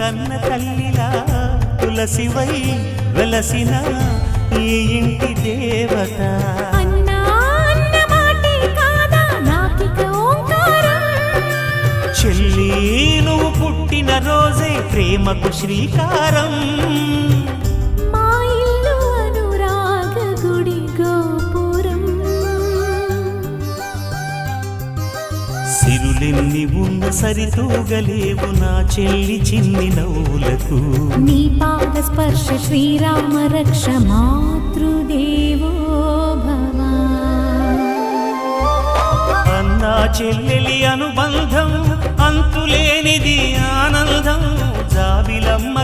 కన్న తల్లిలా తులసివై వెలసిన ఈ ఇంటి దేవత. అన్నా అన్న మాటే కాదా నాకిక ఓంకారం. చెల్లి నువ్వు పుట్టిన రోజే ప్రేమకు శ్రీకారం. మా ఇల్లు అనురాగ గుడి గోపురం. సిరులెన్ని ఉన్న సరితూగలేవు నా చెల్లి చిన్ని నవ్వులకు. నీ పాద స్పర్శ శ్రీరామ రక్ష మాతృదేవో భవ. అన్నా చెల్లెలి అనుబంధం అంతులేనిది ఆనందం. జాబిలమ్మ